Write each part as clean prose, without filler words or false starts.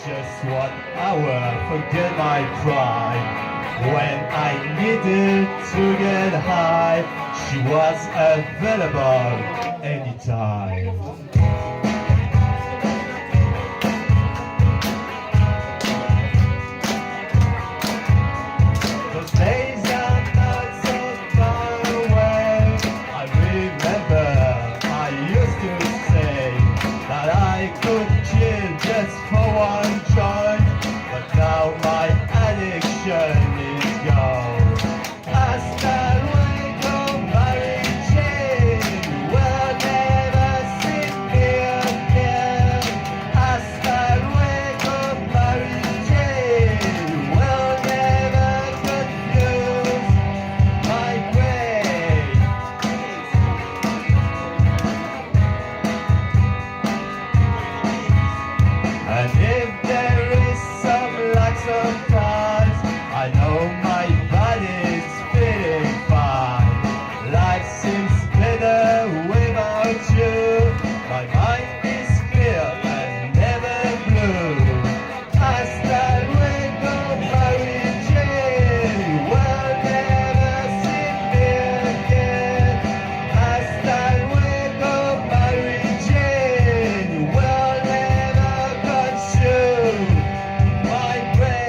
Just 1 hour, forget my pride. When I needed to get high, she was available anytime. Those days are not so far away. I remember I used to say that I could kill just for one joint, but now my addiction is gone. Hasta luego, Mary Jane, you will never see me again. Hasta luego, Mary Jane, you will never confuse my grave. And if there is some lack sometimes, I know my body's feeling fine. Life seems better without you. My mind is clear and never blue. Hasta luego, Mary Jane, you will never see me again. Hasta luego, Mary Jane, you will never consume my grave.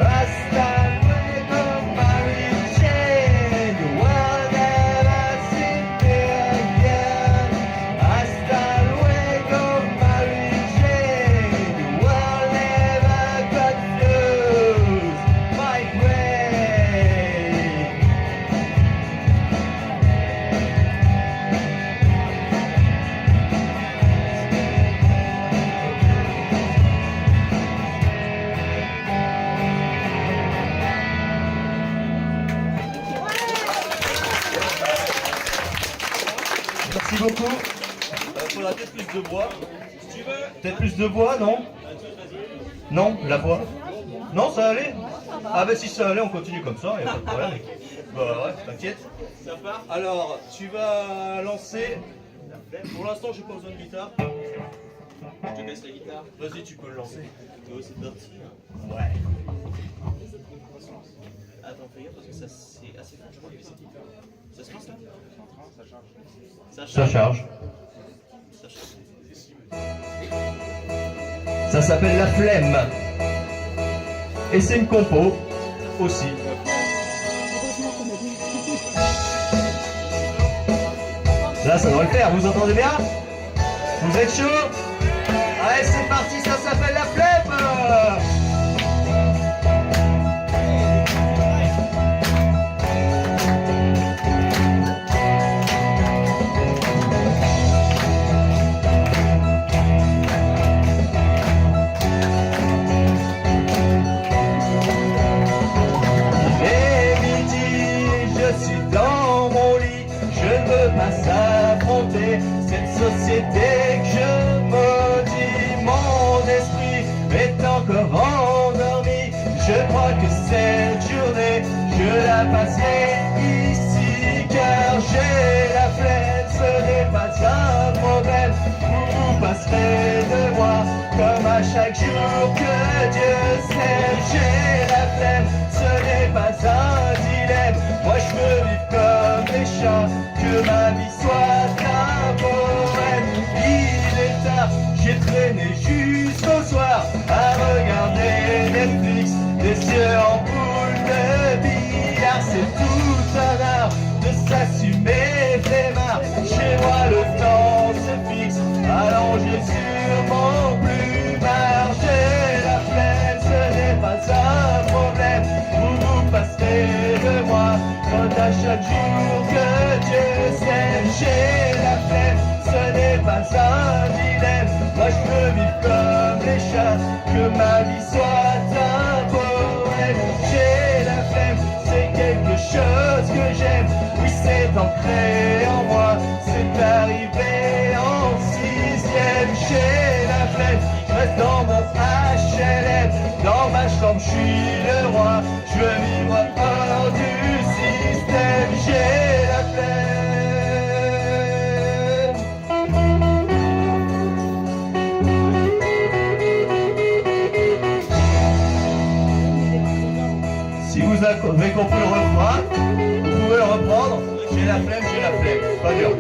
Hasta luego, Mary Jane, you will never see me again. Hasta luego, Mary Jane, you will never confuse my grave. Merci beaucoup. Faudra peut-être plus de bois. Si tu veux. Peut-être plus de bois, non? Non, la bois. Non, ça allait? Ah bah si ça allait, on continue comme ça, y a pas de problème. Bah ouais, t'inquiète. Ça part. Alors, tu vas lancer. Pour l'instant, j'ai pas besoin de guitare. Je te baisse la guitare. Vas-y, tu peux le lancer. Oh, c'est parti. Ouais. Attends, fais gaffe parce que ça c'est assez fort, je crois. Ça se passe là? Ça charge. Ça charge. Ça s'appelle La Flemme. Et c'est une compo aussi. Là, ça doit le faire. Vous entendez bien? Vous êtes chaud? Allez, c'est parti. Ça s'appelle La Flemme. Et midi, je suis dans mon lit, je ne veux pas s'affronter cette société que je maudis. Mon esprit est encore endormi, je crois que cette journée, je la passerai ici, car j'ai la flemme, ce n'est pas un problème, vous passerez de moi, comme à chaque jour que Dieu s'aime. J'ai la flemme, ce n'est pas un dilemme, moi je veux vivre comme les chats, que ma vie soit un poème. Il est tard, j'ai traîné jusqu'au soir à regarder Netflix, des yeux en boule de billard. C'est tout un art de s'assumer flemmard. Chez moi le temps se fixe, allongé sur mon plumard. J'ai la flemme, ce n'est pas un problème, vous passerez de moi, quand à chaque jour que Dieu s'aime. J'ai la flemme, ce n'est pas un dilemme, moi je veux vivre comme les chats, que ma vie soit un poème. J'ai la flemme, c'est quelque chose que j'aime, oui c'est ancré en moi, c'est arrivé en 6e. J'ai la flemme, je reste dans mon HL. chambre, je suis le roi. Je veux vivre hors du système, j'ai la flemme. Si vous avez compris le refrain, vous pouvez le reprendre. J'ai la flemme, pas dur.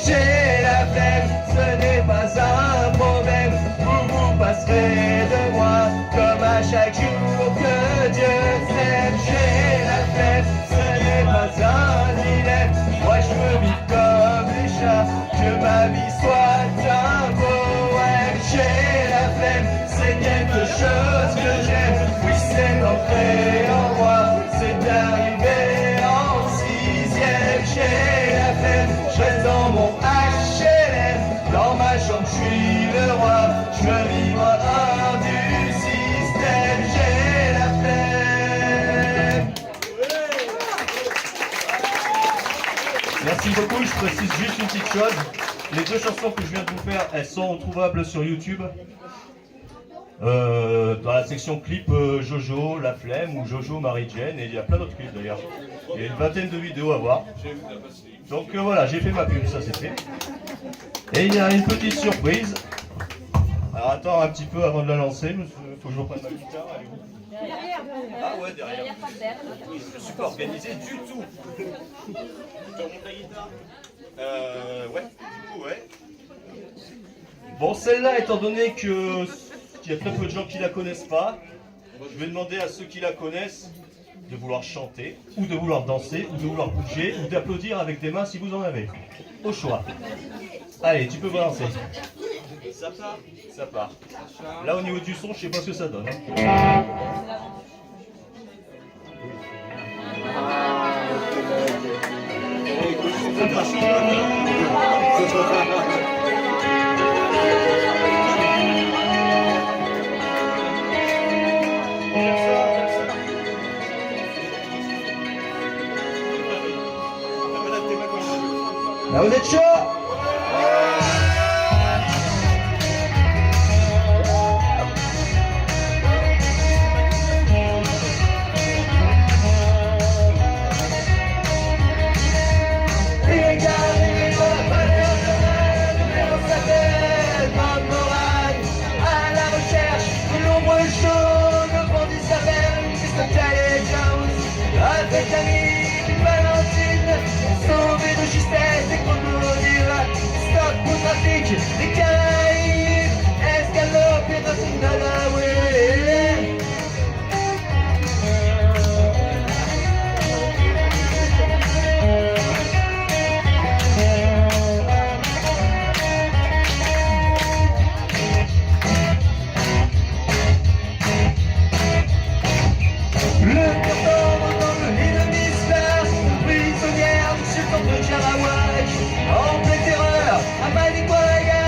J'ai la flemme, ce n'est pas un problème. Vous passerez de moi comme à chaque jour que Dieu s'aime. J'ai la flemme, ce n'est pas un dilemme. Moi je veux vivre comme les chats, que ma vie soit un poème. J'ai la flemme, c'est quelque chose que j'aime. Oui, c'est entré en moi, c'est arrivé en sixième. J'ai la flemme, je reste dans mon HLM. Dans ma chambre, je suis le roi. Je veux vivre hors du système. J'ai la flemme. Merci beaucoup. Je précise juste une petite chose. Les deux chansons que je viens de vous faire, elles sont trouvables sur YouTube. Dans la section clip Jojo, La Flemme ou Jojo Marie-Jane, et il y a plein d'autres clips d'ailleurs. Il y a une vingtaine de vidéos à voir. Donc voilà, j'ai fait ma pub, ça c'est fait. Et il y a une petite surprise. Alors attends un petit peu avant de la lancer, il faut que je reprenne ma guitare. Elle est où ? Ah ouais, derrière. Je suis pas organisé du tout. Tu remontes la guitare ? Ouais, du coup, ouais. Bon, celle-là, étant donné qu'il y a très peu de gens qui la connaissent pas, je vais demander à ceux qui la connaissent de vouloir chanter, ou de vouloir danser, ou de vouloir bouger, ou d'applaudir avec des mains si vous en avez. Au choix. Allez, tu peux balancer. Ça part. Ça part. Là, au niveau du son, je sais pas ce que ça donne. Hein. Là, vous êtes chaud? Avec l'ami d'une Valentine, sauvé de justesse et crocodile, stop pour trafic, des Caraïbes, escalope et dans une Delaware. En pleine terreur, à Manicoya,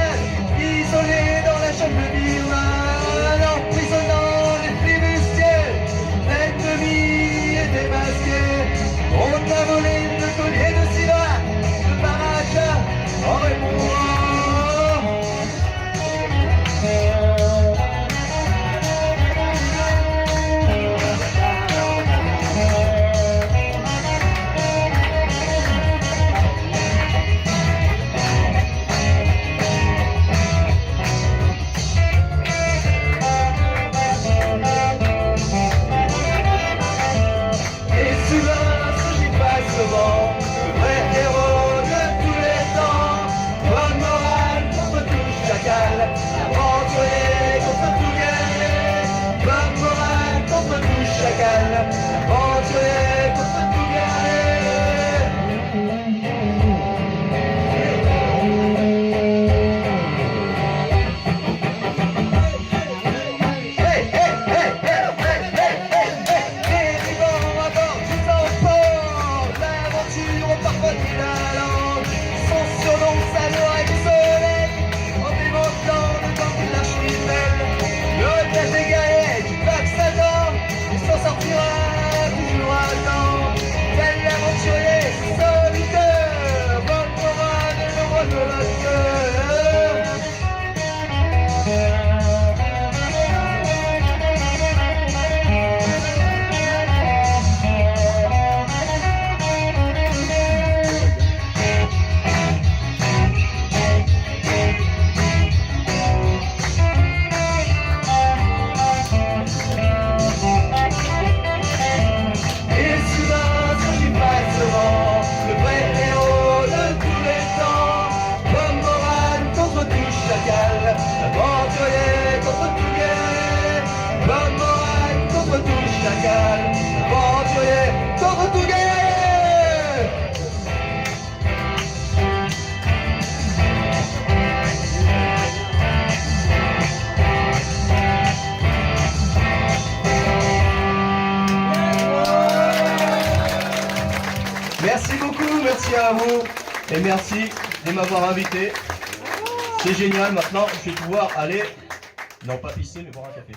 à vous et merci de m'avoir invité. C'est génial, maintenant je vais pouvoir aller, non pas pisser mais boire un café.